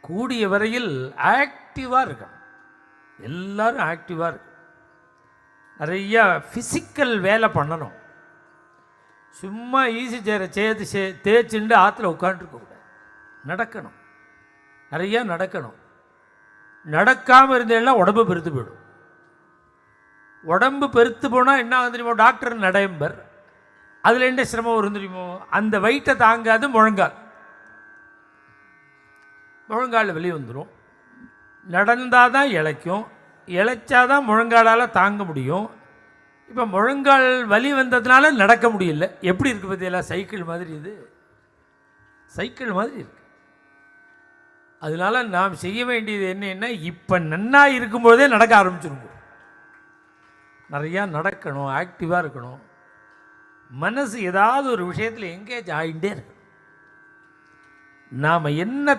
கூடிய வரையில் ஆக்டிவாக இருக்கணும். எல்லோரும் ஆக்டிவாக இருக்கணும். நிறையா ஃபிசிக்கல் வேலை பண்ணணும். சும்மா ஈஸி சேரை தேய்ச்சிண்டு ஆற்றுல உட்காந்துருக்கக்கூடாது. நடக்கணும், நிறையா நடக்கணும். நடக்காமல் இருந்தேன்னா உடம்பு பெருத்து போயிடும். உடம்பு பெருத்து போனால் என்ன ஆகுது தெரியுமோ? டாக்டர் நடையம்பர். அதில் என்ன சிரமம் வரும் தெரியுமோ? அந்த வெயிட்டை தாங்காது முழங்கால் வெளியே வந்துடும். நடந்தால் தான் இளைக்கும், இளைச்சாதான் முழங்காலால் தாங்க முடியும். இப்போ முழங்கால் வலி வந்ததுனால நடக்க முடியல. எப்படி இருக்குது பார்த்தீங்களா? சைக்கிள் மாதிரி. இது சைக்கிள் மாதிரி இருக்கு. அதனால நாம் செய்ய வேண்டியது என்னன்னா, இப்போ நன்னா இருக்கும்போதே நடக்க ஆரம்பிச்சிருங்க. நிறையா நடக்கணும், ஆக்டிவாக இருக்கணும். மனசு ஏதாவது ஒரு விஷயத்தில் எங்கேஜ் ஆகிட்டே இருக்கணும். நாம் என்ன